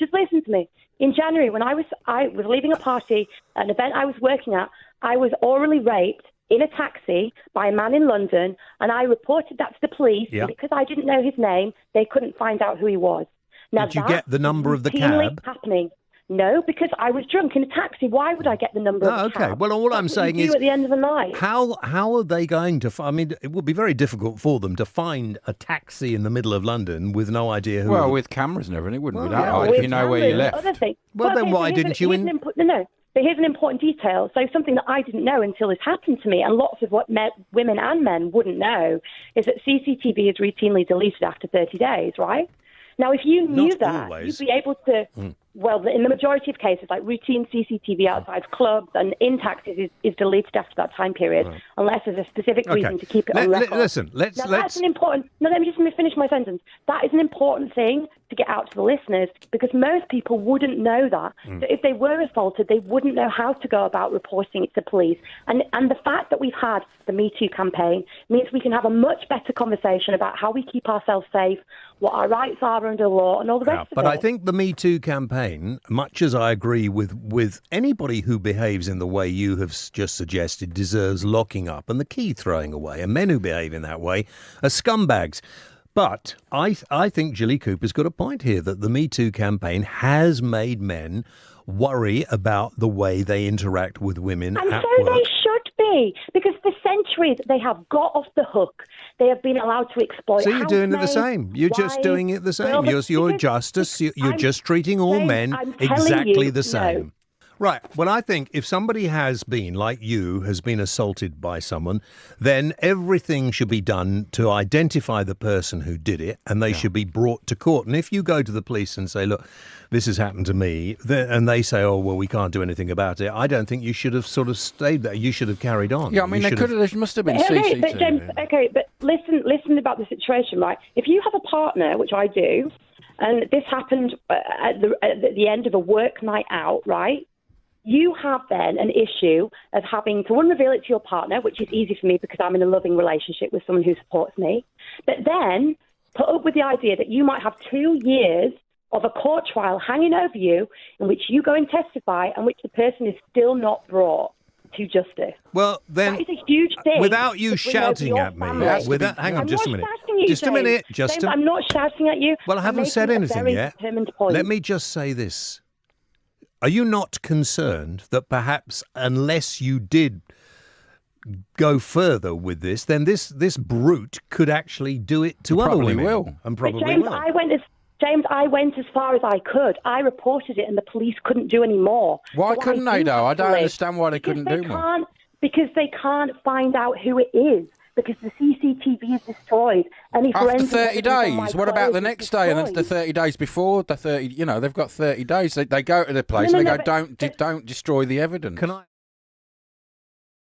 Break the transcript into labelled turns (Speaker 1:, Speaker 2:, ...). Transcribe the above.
Speaker 1: Just listen to me. In January, when I was leaving a party, an event I was working at, I was orally raped in a taxi by a man in London, and I reported that to the police.
Speaker 2: Yeah.
Speaker 1: And because I didn't know his name, they couldn't find out who he was. Now,
Speaker 2: Did you get the number of the cab?
Speaker 1: Happening. No, because I was drunk in a taxi. Why would I get the number of the cab?
Speaker 2: Okay. Well, all I'm saying is,
Speaker 1: at the end of the night.
Speaker 2: How are they going to? I mean, it would be very difficult for them to find a taxi in the middle of London with no idea who.
Speaker 3: Well, with cameras and everything, wouldn't be
Speaker 2: Well,
Speaker 3: that hard if you know where you left.
Speaker 2: Then why didn't you?
Speaker 1: No. But here's an important detail. So something that I didn't know until this happened to me, and lots of what women and men wouldn't know, is that CCTV is routinely deleted after 30 days, right? Now, if you knew that, you'd be able to, well, in the majority of cases, like routine CCTV outside clubs and in taxis is deleted after that time period, unless there's a specific reason to keep it on record.
Speaker 2: Listen,
Speaker 1: that's an important... No, let me just finish my sentence. That is an important thing to get out to the listeners, because most people wouldn't know that. So if they were assaulted, they wouldn't know how to go about reporting it to police. And the fact that we've had the Me Too campaign means we can have a much better conversation about how we keep ourselves safe, what our rights are under law, and all the rest of it.
Speaker 2: But I think the Me Too campaign, much as I agree with anybody who behaves in the way you have just suggested, deserves locking up and the key throwing away. And men who behave in that way are scumbags. But I think Jilly Cooper's got a point here that the Me Too campaign has made men worry about the way they interact with women
Speaker 1: and
Speaker 2: at
Speaker 1: so
Speaker 2: work.
Speaker 1: they should be, because for centuries they have got off the hook. They have been allowed to exploit.
Speaker 2: So you're doing it the same. You're just doing it the same. You're just treating all men exactly the same.
Speaker 1: No.
Speaker 2: Right. Well, I think if somebody has been, like you, has been assaulted by someone, then everything should be done to identify the person who did it, and they should be brought to court. And if you go to the police and say, look, this has happened to me, and they say, oh, well, we can't do anything about it, I don't think you should have sort of stayed there. You should have carried on.
Speaker 3: Yeah, I mean, there must have been CCTV.
Speaker 1: But James, but listen about the situation, right? If you have a partner, which I do, and this happened at the end of a work night out, right? You have then an issue of having to, one, reveal it to your partner, which is easy for me because I'm in a loving relationship with someone who supports me, but then put up with the idea that you might have 2 years of a court trial hanging over you in which you go and testify and which the person is still not brought to justice.
Speaker 2: Well, then,
Speaker 1: that is a huge thing.
Speaker 2: Without you shouting at me, hang on just a minute.
Speaker 1: James, I'm not shouting at you.
Speaker 2: Well, I haven't said anything yet. Let me just say this. Are you not concerned that perhaps unless you did go further with this, then this brute could actually do it to other women? And probably
Speaker 1: James,
Speaker 2: will.
Speaker 1: I went as far as I could. I reported it and the police couldn't do any more.
Speaker 3: Why couldn't they, though? I don't understand why they couldn't do more.
Speaker 1: Because they can't find out who it is. Because the CCTV is destroyed.
Speaker 3: After 30 days, what about the next day and the 30 days before? The 30, they've got 30 days. They go to the place and they go, don't destroy the evidence.
Speaker 2: Can I?